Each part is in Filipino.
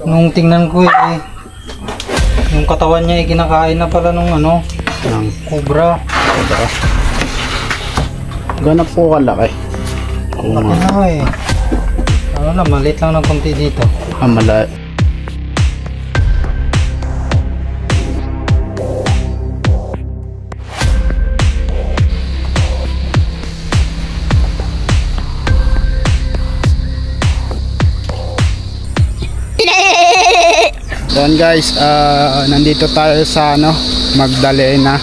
Nung tingnan ko yung katawan niya kinakain na pala nung ano, ng cobra. Ganap po kalaki. Laki na ano lang, maliit lang ng konti dito. Malaki. Yan guys, nandito tayo sa Magdalena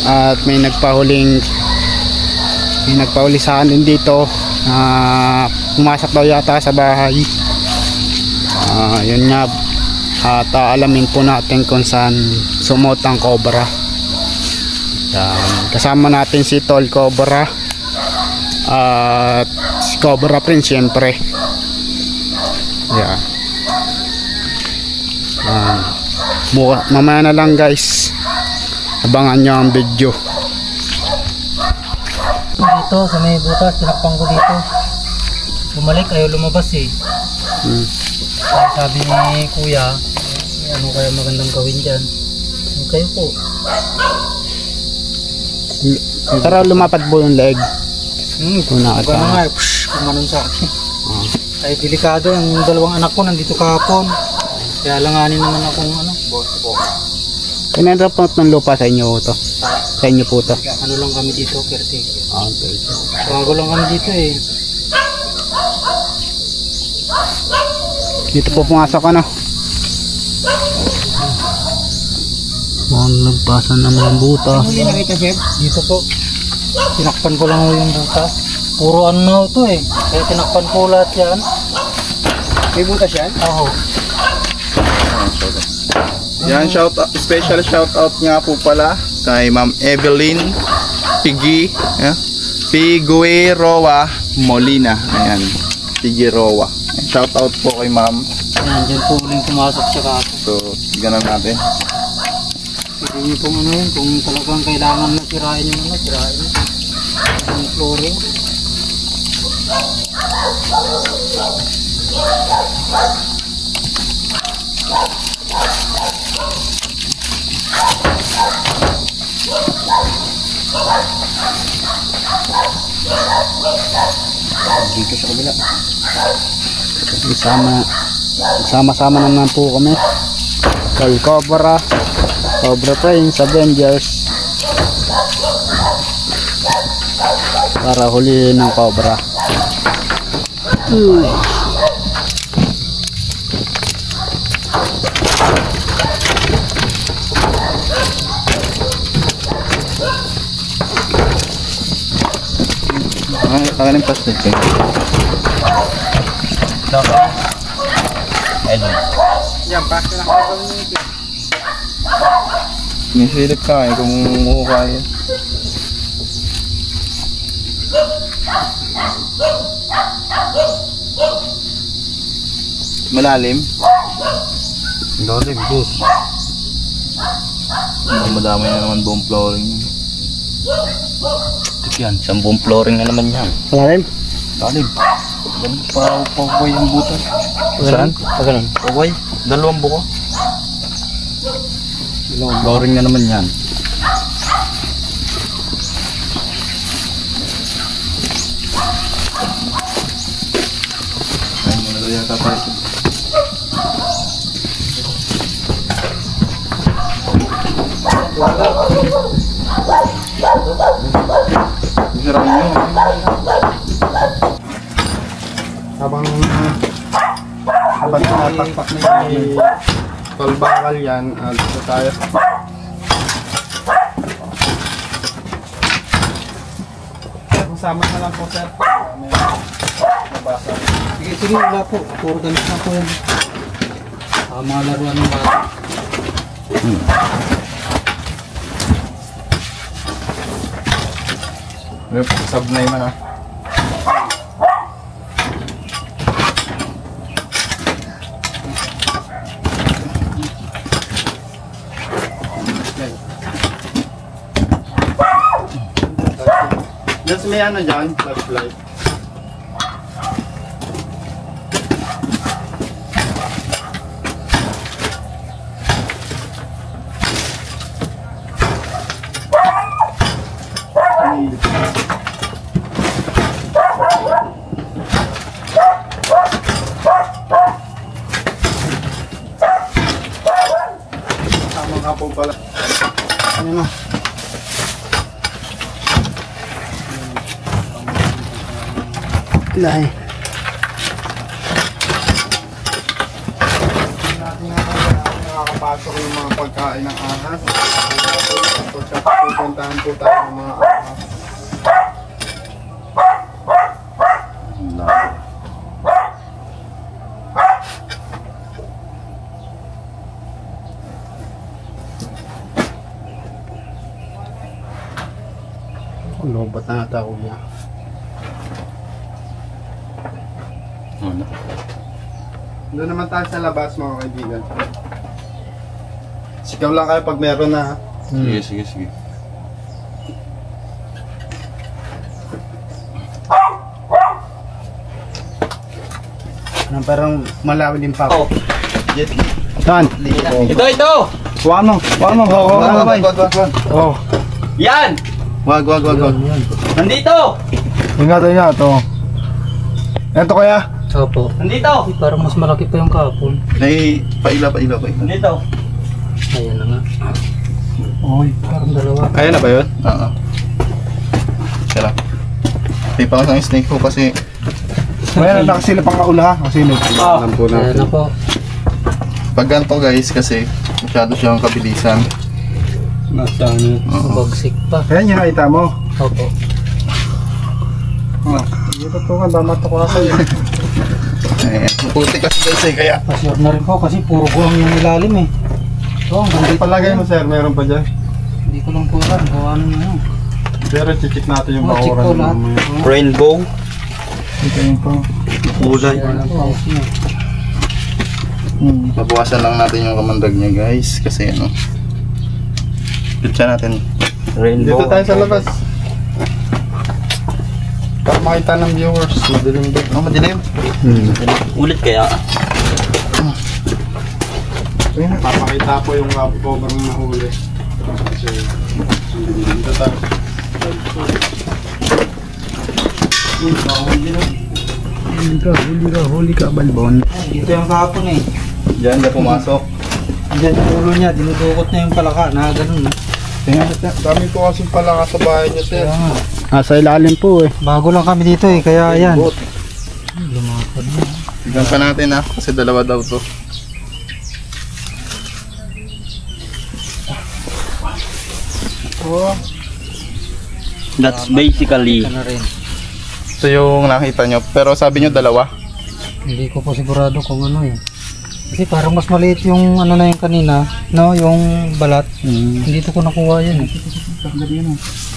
at may nagpahuli sa akin dito. Pumasok daw yata sa bahay. Yun nga, at alamin po natin kung saan sumot ang cobra. Kasama natin si Tol Cobra at si Cobra Prince syempre. Mamaya na lang guys, abangan nyo ang video. Dito sa may butas, tinakpang ko dito. Bumalik, ayaw lumabas Sabi ni kuya, ano kaya magandang gawin dyan? Kayo po. Tara, lumapad po yung leg. Gano'n nga, kumanon sa akin. Ay delikado, yung dalawang anak ko nandito kahapon. Kaya langanin naman akong Pinarapot ng lupa sa inyo to. Sa inyo po to. Ano lang kami dito, caretaker. Okay. Bago lang kami dito Dito po pumasok nagpasan ng mga butas. Huli na kita, chef? Dito po. Tinakpan ko lang yung butas. Puro ano ito Kaya tinakpan ko lahat yan. May butas yan? Oo. Yan, special shout out nga po pala kay Ma'am Evelyn Figueroa Molina. Ayan, Figueroa. Shout out po kay Ma'am. Ayan, dyan po uling pumasok siya kahapon. So, tignan natin. Pwede nyo pong kung talagang kailangan na sirain yung sirain yung flooring. Dito sa kabila. Sama-sama naman po kami. Tol Cobra, Cobra Prince, Avengers. Para hulihin ng cobra. Akin yung plastic Yan, pasta na ako nito. Nisilip ka kung kaya. Malalim? Malalim, boss. Madami na naman buong flooring. Yan, 10 flooring na naman yan. Malalim? Malalim. Paway yung butas. Saan? Ganun. Paway. 2 buko. Flooring na naman yan. Ay, muna daw yata tayo. Sarap nyo. Habang tinatakpak na yung tolbakal yan, dito tayo. Sama na lang po, sir. May nabasa. Sige, wala po. Puro gamit na po yan. Mga laruan ng bata. Sabnay man Just may ano dyan, flashlight. po pala. Ano na? Lahi. Nakakapasok yung mga pagkain ng ahas. Pupuntahan po tayo ng mga ahas. Ano ba't nakatao niya? Doon naman tayo sa labas mga kaibigan. Sigaw lang kayo pag meron na. Sige. Parang malawi din pa ako. Jet. Saan? Ito! Wag mo. Oh. Yan! Wag. Nandito! Ingat. Oh. Ito kaya? Opo. Nandito! Parang mas malaki pa yung kapon. Ay, paila. Nandito! Ayan na nga. Oy, parang dalawa. Kaya na ba yun? Oo. Siya lang. May pangasang snake ko kasi Ayan, nakasilip ang kaula ha. Nakasilip. Alam po Ayan na natin. po. pag ganito guys kasi masyado siyang kabilisan. Nasa ano? Bagsik pa. Kaya niya nakita mo. Opo. Dito po ka, damatok ako sa'yo. Ayan. Puti kasi guys eh kaya. Pasyot na rin po kasi puro gulang yung ilalim eh. So, hanggang dito. Palagay mo sir, meron pa dyan. Hindi ko lang po alam kung ano yun. Pero check natin yung Check bakuran ko ng lahat. mamaya. Rainbow. Ito yung po. Kulay. Ayan ang pause niya. Babawasan lang natin yung kamandag niya guys kasi ano. Pitsa natin. Rainbow. Dito tayo sa labas. Para makita ng viewers. Madilim doon. Oh, madilim. Ulit kaya. Papakita po yung cover ng nahuli. Kasi dito tayo. Huli ka, balbon. Dito yung kahapon eh. Diyan na pumasok. Diyan yung ulo niya, dinudukot na yung palaka na ganun. Dami po kasi pala sa bahay niya sir. Kaya nga. Sa ilalim po eh. Bago lang kami dito eh, kaya yan. Lumapad na. Tignan pa natin ha kasi dalawa daw to. Oh. That's basically Ito na rin. Ito yung nakita nyo pero sabi nyo dalawa. Hindi ko po sigurado kung ano eh. Kasi parang mas maliit yung ano na yung kanina, no? Yung balat. Hindi ko nakuha yun eh.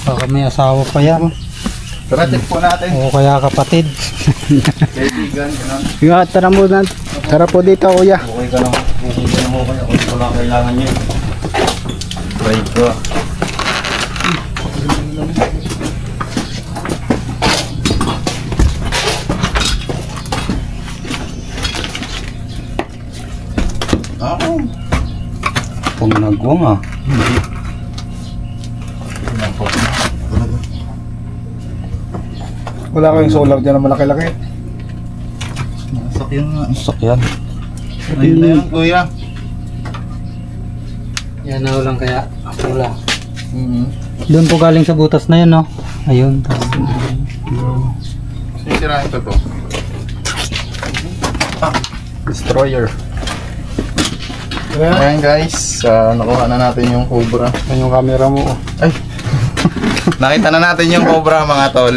Baka may asawa pa yan. Tara check po natin. O kaya kapatid. Kaibigan, gano'n. Yung tara mo na. Tara po dito kuya. okay ka lang. Okay ka lang okay. Ako ito lang kailangan nyo. Try ko. Oh. Kung nagwang ah. Wala kayong solar dyan na malaki-laki. Sakyan nga. Sakyan. Ayun na yun kuya. Yan na lang kaya. Wala. Mm-hmm. Doon po galing sa butas na yun, no? Ayun. Sisirahin ko to. Destroyer. Ayan guys, nakuha na natin yung cobra. Yan yung camera mo. Ay! Nakita na natin yung cobra mga tol.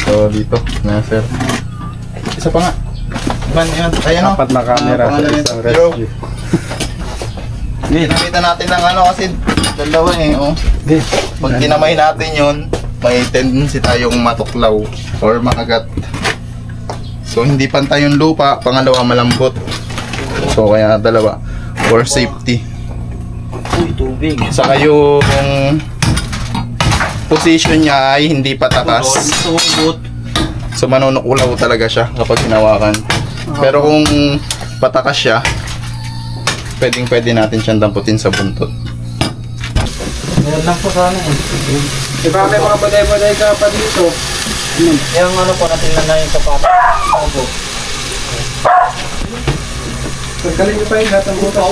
So dito, na sir. Isa pa nga. Yan, ayan o. Apat na camera sa isang rescue. Nakita natin ng ano kasi dalawa eh. Oh. Pag kinamay natin yun, may tendency tayong matuklaw or makagat. So hindi pantay yung lupa, pangalawa malambot. So kaya dalawa for safety. Uy, tubig. Saka yung position niya ay hindi patakas. Sugot. So manunukulaw talaga siya kapag hinawakan. Pero kung patakas siya, pwede natin siyang damputin sa buntot. Meron lang po sana eh. Diba may mga baday-baday ka pa dito? Yung ano po, natingnan na yung sapat. Opo. Tanggalin niyo pa yung lahat ng butas.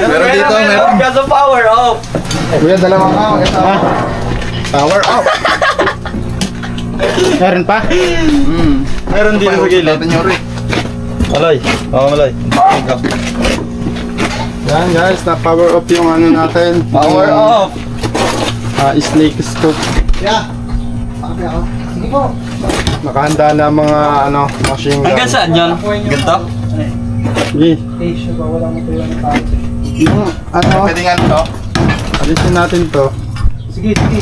Meron dito, meron. Kaso power off. Kuya, dalawang ka. Power up. Meron pa? Meron dito sa gilid. Natin yung rig. Malay. Oo, malay. Yan guys, na-power up yung ano natin. Power off. Snake scoop. Yeah. Sabi ako. Sige po. Nakahanda na mga ano, machine gun. Hanggang saan yan? Ganito? Sige. Station ba? Wala mo tuyo ng tao. Yung ano, Pwede nga ito. alisin natin to. Sige, sige.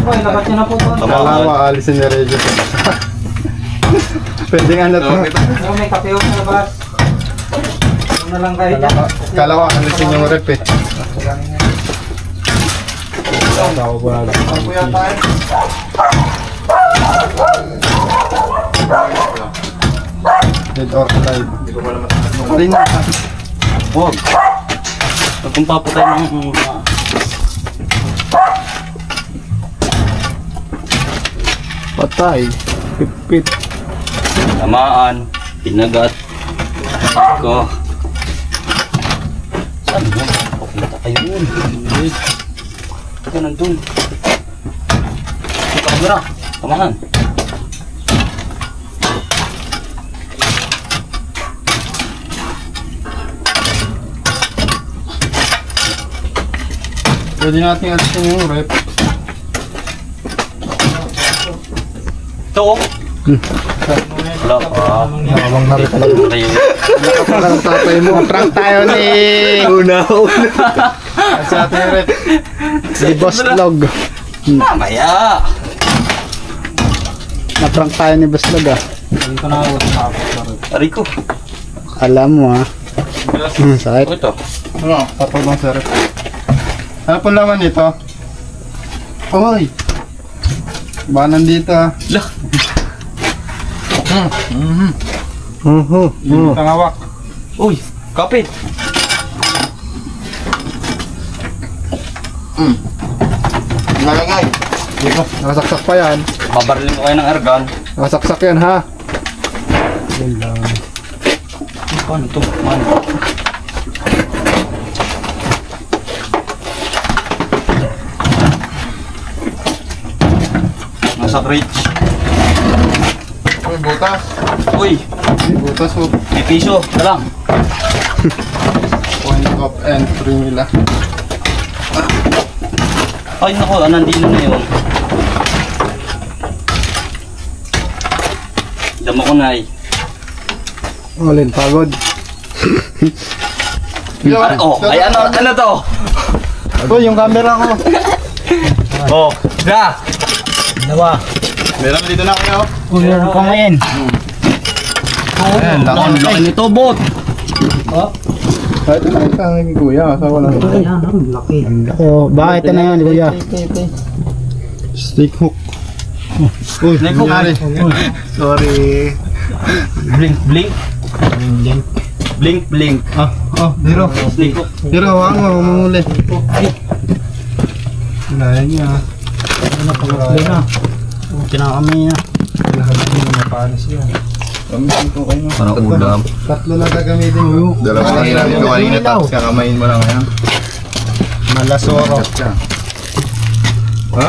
Uy, lakat niya na po to. Kalawa, alisin ni Regis. Pwede nga na to. Yung may kape sa labas. Yung na lang kayo dyan. Kalawa, alisin yung rep eh. Kuya tayo. Dead or alive. Hindi ko pala matakas. Rin na. Huwag. Huwag kong papatay ng... Patay. Pipit. Tamaan. Pinagat. Ko. Saan mo? Papunta kayo yun. Ito nandun. Ito camera. Tamahan. Pwede natin alisin yung rep. Ito oh. Wala pa. Nakawang na rin talaga. Kayo. Parang tatay mo. Prank tayo ni... Una. Sa ating rep. Si Boss Log. Mamaya. Na-prank tayo ni Boss Log ah. Dito na ako. Rico. Alam mo ah. Sakit. Ito. Ano? Patulong sa rep. Ano po laman nito? Oy! Ba nandito ah. Lah. Tangawak. Uy. Kapit. Nalagay. Dito, nakasaksak pa yan. Babarilin ko kayo ng ergan. Nakasaksak yan ha. Paano ito? Man. Nasa bridge. Uy, butas. Uy. Butas mo. May piso. Ito lang. Point of entry nila. Ay nako. Nandito na yun. Dama ko na eh. Olin, pagod. Oh, ay ano to? Uy, yung camera ko. Oh, na. Dalawa. Meron dito na kayo. Uy, meron pa ngayon. Ayan, Laki nito, bot. Ito na ito ang kuya. Sa wala. Ayan, ang laki. Oh, baka ito na yan, kuya. Stick hook. Uy, Stick hook. nangyari. Sorry. Blink, blink. Blink, blink. Diro. Snake hook. Diro, hawakan mo, mamuli. Kaya niya. Ano na pangatlo na. Kinakami niya. Lahat ng mapanis yan. Parang ulam. Tatlo na gagamitin mo. Dalawa na ginamit ko kanina tapos kakamain mo lang yan. Malasoro. Ha?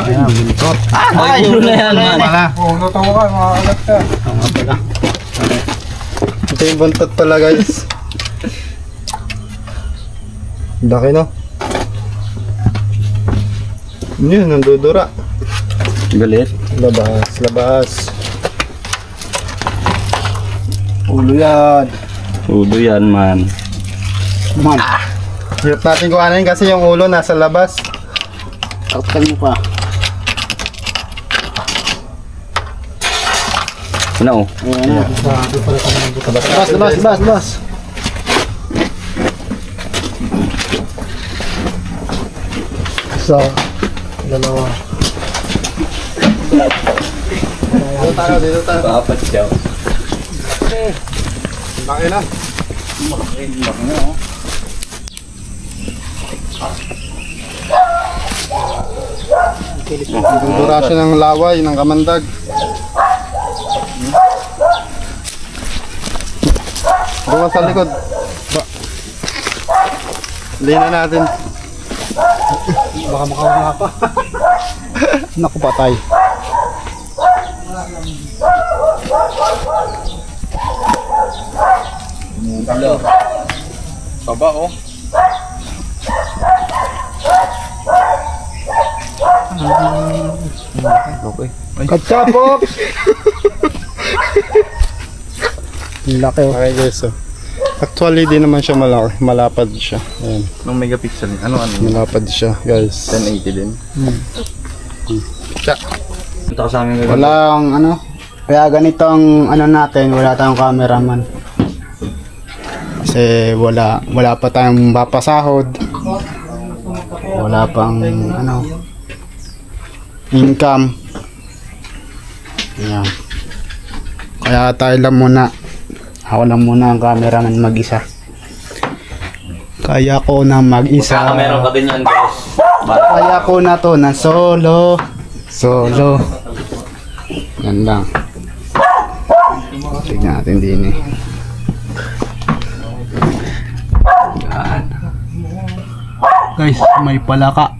Ay, yun na yan, man. Pala. Oo, natawa ka, makakalat ka. Tama pala. Ito yung buntot pala guys. Laki no? Yun, nandudura. Galit. Labas, labas. Ulo yan. Ulo yan, man. Man, Hirap natin kuhanin kasi yung ulo nasa labas. takpan mo pa. Ano? Ayan na. Labas, labas, labas, labas. Isa, dalawa. Dito tayo, dito tayo. Papat siya. Laki na. Nandudura siya ng laway, ng kamandag. Bukas sa likod. Hindi na natin. Baka makawala pa. Naku, patay. Baba oh. Okay. Kachapok! Laki oh. Okay guys, so. Actually, di naman siya malaki. Malapad siya. Ayan. Nung megapixel. Ano? Malapad siya, guys. 1080 din. Tsak. Ito sa amin. Walang ano. Kaya ganitong ano natin, wala tayong cameraman. Kasi wala pa tayong papasahod. Wala pang ano income. Ayan. Kaya tayo lang muna. Ako lang muna ang cameraman mag-isa. Kaya ko na mag-isa. Baka meron ka din yan, guys. Kaya ko na to na solo. Yan lang. Tignan natin din eh. Yan. Guys, may palaka.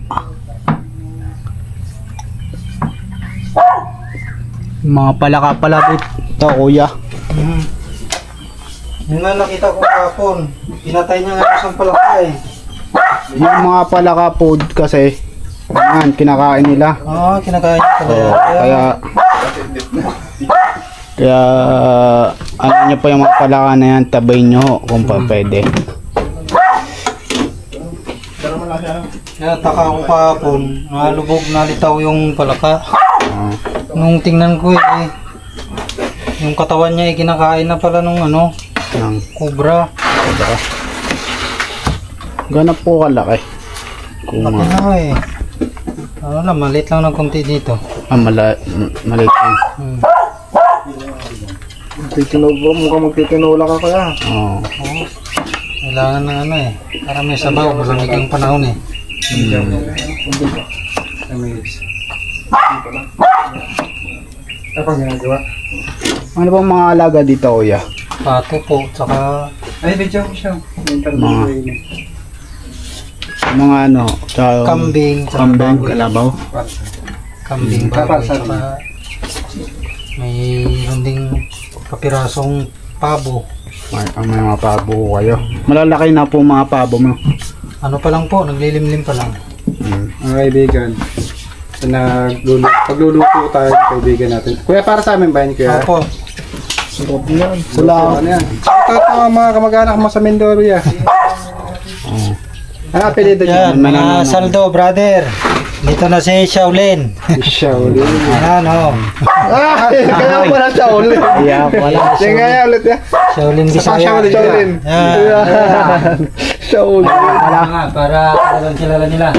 Mga palaka pala ito, kuya. Yun nga nakita ko kahapon. Pinatay niya nga isang palaka eh. Yung mga palaka food kasi, yan, kinakain nila. Oo, kinakain niya pala yan. Kaya ano nyo pa yung mga palaka na yan, tabay nyo kung pa pwede. Kaya taka ko kahapon. Nalubog, nalitaw yung palaka. Nung tingnan ko eh, yung katawan niya eh, kinakain na pala nung ano, Ng cobra. ganap po kalaki. Kung Laki na eh. Ano lang, maliit lang ng konti dito. maliit lang. Mukhang magtitinula ka kaya. Oo. Oo. Kailangan ng ano eh. Para may sabaw, malamig ang panahon eh. Ano bang mga alaga dito, kuya? Pato po, tsaka Mga ano, sa kambing, tsaka kambing, baboy. kalabaw. Kambing, baboy, tsaka mayroon ding kapirasong pabo. May mga pabo kayo. Malalaki na po mga pabo mo. Ano pa lang po, naglilimlim pa lang. Mga kaibigan, pagluluto tayo ng kaibigan natin. Kuya, para sa amin ba yun, kuya? Opo. Salamat. Ano yan? Shoutout mga kamag-anak mo sa Mindoro ya. Ano apelido niyo? Yan, mga saldo, brother. Dito na si Shaolin. Shaolin. Ayan, o. Kaya pala Shaolin. Kaya pala. Sige nga ulit ya. Shaolin Bisaya. Shaolin. Yan. Shaolin. Para kilala nila.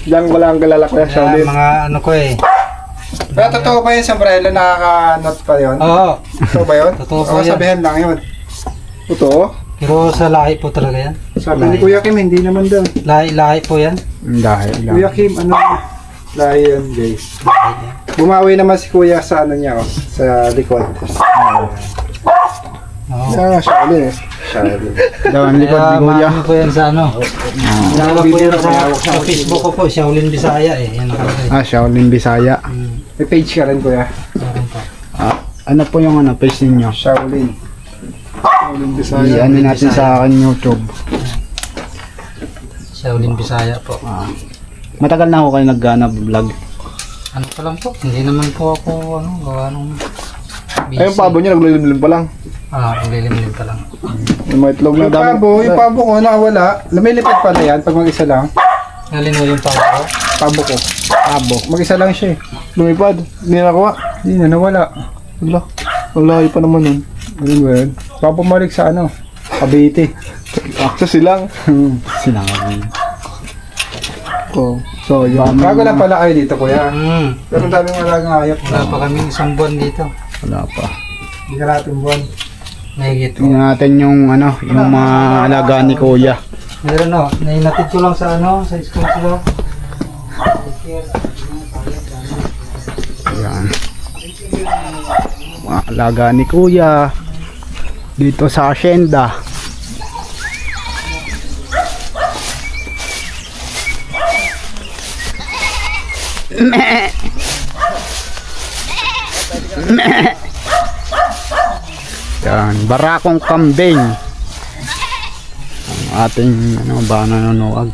Diyan ko lang kilala ko ya, Yan, Shaolin. mga ano ko eh. Pero totoo ba yung sombrero? Nakaka-not pa yun? Oo. Totoo ba yun? Totoo po O, yan. sabihin lang yun. Totoo? Pero sa lahi po talaga yan. Sabi ni Kuya Kim, hindi naman daw. Lahi po yan. Dahil lang. Kuya Kim, ano? Lahi yan, guys. Bumawi naman si Kuya sa ano niya, oh, sa likod. Oo. Shaolin eh. Shaolin. Daw ang likod ni kuya. Marami po yan sa ano. Dalawa po yan sa Facebook ko po. Shaolin Bisaya eh. Yan nakalagay. Shaolin Bisaya. May page ka rin, Kuya. Meron po. Ano po yung ano, page ninyo? Shaolin. Shaolin Bisaya. Ano natin sa akin YouTube. Shaolin Bisaya po. Matagal na ako kayo nag-vlog. Ano pa lang po? Hindi naman po ako ano, gawa nung busy. Ay, yung pabo niya, naglilimlim pa lang. Naglilimlim pa lang. Yung mga itlog na dami. Yung pabo ko, nakawala. Lumilipad pa na yan pag mag-isa lang. Nalino yung pabo. Pabo ko. Pabo. Mag-isa lang siya eh. Lumipad. Hindi na nakuha. Hindi na, nawala. Wala. Wala, pa naman nun. Ano ba yun? Papamalik sa ano? Cavite. Sa silang. Sinangan. Oh. So, yun. Bago lang pala kayo dito, kuya. Pero ang daming alagang hayop. Wala pa kaming isang buwan dito. Wala pa. Hindi ka natin buwan. Mahigit po. Tingnan natin yung ano, yung mga alaga ni kuya. Meron o. Nainatid ko lang sa ano, sa school sila. Ayan. Mga alaga ni kuya. dito sa asyenda. Yan, barakong kambing. Ang ating nanonood.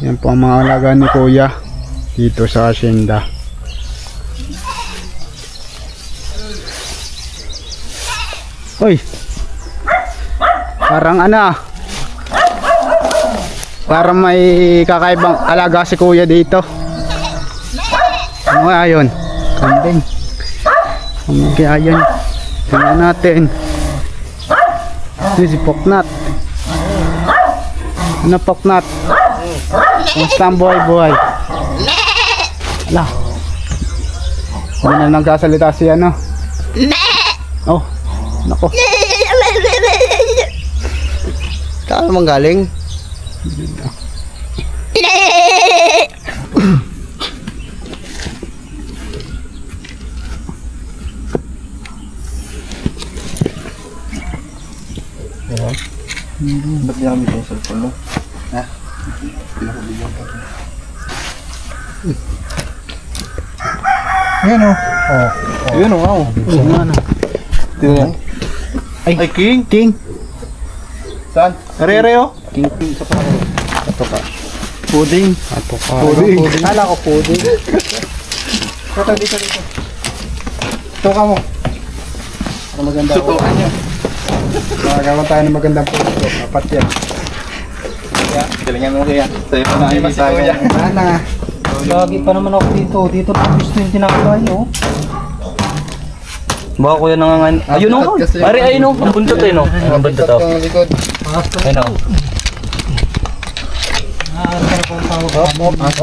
Yan po ang mga alaga ni Kuya dito sa asyenda. Uy, parang parang may kakaibang alaga si Kuya dito. Ano kaya yun? Kambing. Ano kaya yun? Tingnan natin. Ito si Poknat. Ano Poknat? Kumusta ang buhay-buhay? Ala. Ano na nagsasalita si ano? Oh, nako. Saan naman galing? Ba't gamit yung cellphone mo? Ha? Ayan o. Ayan o. Ay, King! King. Saan? Arere o. King sa pare. Ito ka. Puding. Ito ka. Puding. Kala ko puding. Dito. Ito ka mo. Para maganda. Sutukan niya. Magagawa tayo ng magandang puso. Apat yan. Galingan mo kaya. Sa'yo na ay tayo. Sana. Lagi pa naman ako dito. Dito na gusto yung tinakay, oh. Baka kuya nangangan. Ayun o. Pare ayun o. Ang buntot ayun o. Ang buntot o. Ang likod. Ayun o.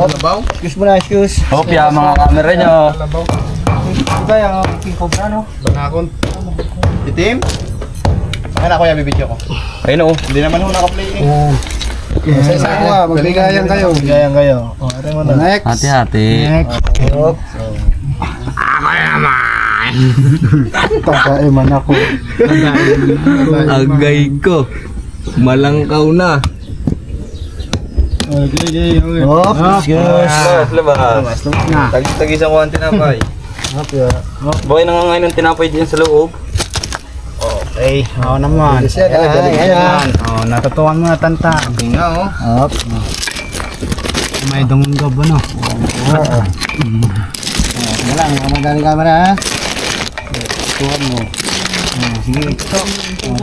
Labaw? Excuse mo na, excuse. Hopya mga camera nyo. Diba yung King Cobra, no? Banakon. Itim? Ayan ako yung bibidyo ko. Ayun o. Hindi naman ho naka-play eh. Sa isa ko magbigayan kayo. Bigayan kayo. O, aray mo na. Next. Hati-hati. Tagaiman ako. Agay ko. Malangkaw na. Oops, Mas labas. Tagis-tagis ako ang tinapay. Bakit nangangain ng tinapay dyan sa loob? Okay. Oo naman. Ayan. Oh, natutuwan mo na tanta. Tinga oh. Up. May dunggab ano. Sige lang, magaling camera, ha? Tuwan mo. Sige.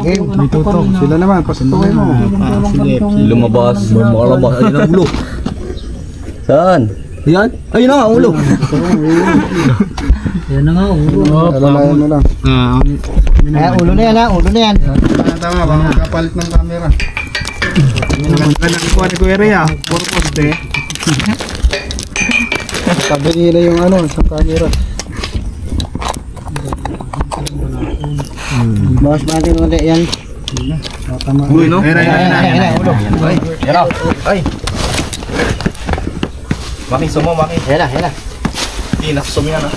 Okay, May tutok. Sila naman. Pasutukin mo. Sige. Lumabas. Makalabas. Ayun ang ulo. Saan? Yan? Ayun na nga, ulo. Yan na nga, ulo. Alalayan mo lang. Ulo na yan, ha? Ulo na yan. Tama. Baka magkapalit ng camera. Maganda na kuha ni Kuya Rhea. Puro poste. Sabi nila yung sa camera. Bawas natin ulit yan. Tama. Uy, no? Ayan, ulo. Yan o. Ay. Maki, sumo, Maki. Yan na. Tinaksom yan ah.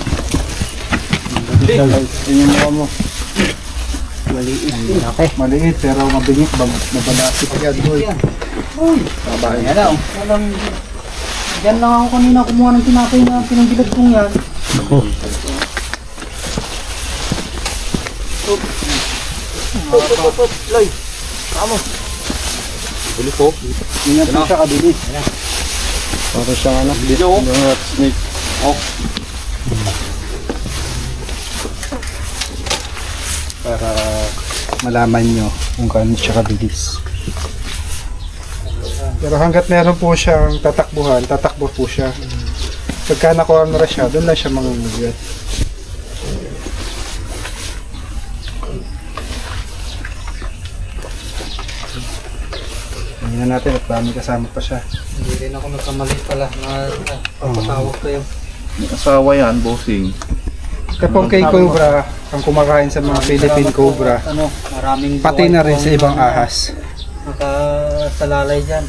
Yun yung mukha mo. Okay. Maliit pero mabingit. Mabalasi agad. Yan na, oh. Diyan lang ako kanina kumuha ng tinapay na pinanggilat kong yan. Loy. Kamo. Ulo ko. Ingat mo siya kabilis. Para siyang snake. Para malaman nyo kung gaano siya kabilis. Pero hanggat meron po siyang tatakbuhan, tatakbo po siya. Pagka nakuha na siya, doon lang siya mangungulit. Tingnan natin at dami kasama pa siya. Hindi rin ako nagkamali pala na papatawag kayo. May asawa yan, bossing. Kapag kay Cobra, ang kumakain sa mga Philippine Cobra, Maraming pati na rin sa ibang ahas. nakasalalay dyan.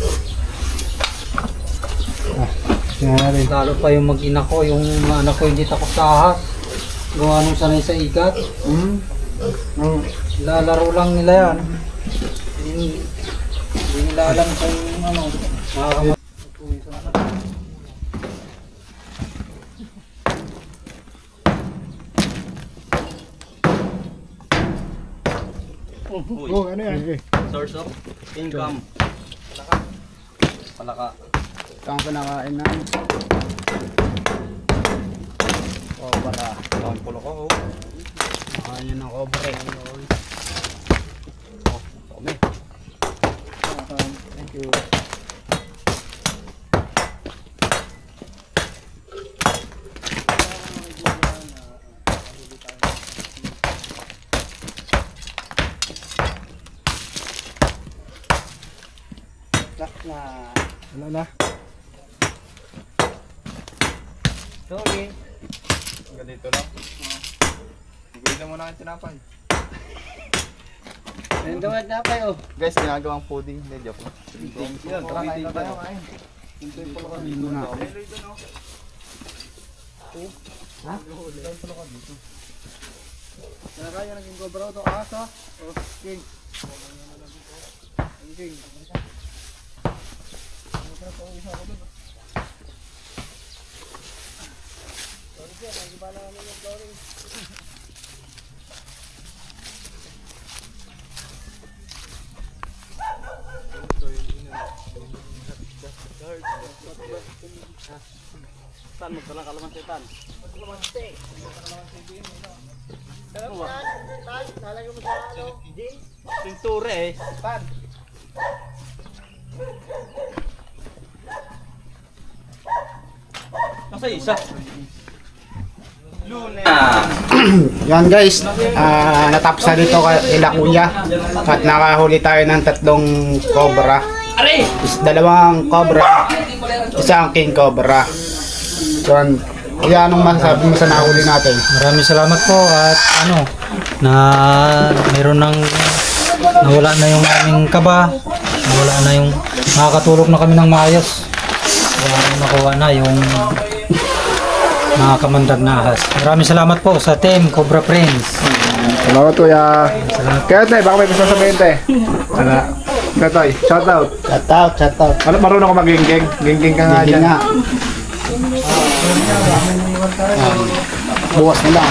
Tingnan natin. Lalo pa yung mag-ina ko, yung anak ko hindi takot sa ahas. Gawa nung sanay sa ikat. Ang lalaro lang nila yan. Hindi nila alam kung ano, makakamat. Oh, ano yan? Source of income. Palaka. Ito ang kinakain na. Cobra. Ang pulo ko. Kakain yun ng cobra. Kami. Thank you. Wala na. Sorry. Ganito lang. Bigay na muna ang tinapay. Nandawad na kayo. Guys, ginagawang pudding. Hindi, joke lang. Yan, tara kain na tayo. Kaya naging gobra ito. Asa? Oh, king. King. Tan, magdala kalamansi tan. Pintura eh. Tan. Nasa isa. Lunes. Yan guys, natapos na dito kila kuya at nakahuli tayo ng 3 cobra. Dalawang cobra, isang king cobra. So, kuya, anong masasabi mo sa nahuli natin? Maraming salamat po at ano, na meron ng nawala na yung aming kaba, nawala na yung makakatulog na kami ng maayos. Nakuha na yung mga kamandag na ahas. Maraming salamat po sa team Cobra Friends. Salamat kuya. Kaya tayo, baka may gusto sabihin tayo. Ano? Kaya tayo, shout out. Shout out. Ano, marunong ko mag-gingging? Gingging ka nga Hindi dyan. nga. Bukas na lang.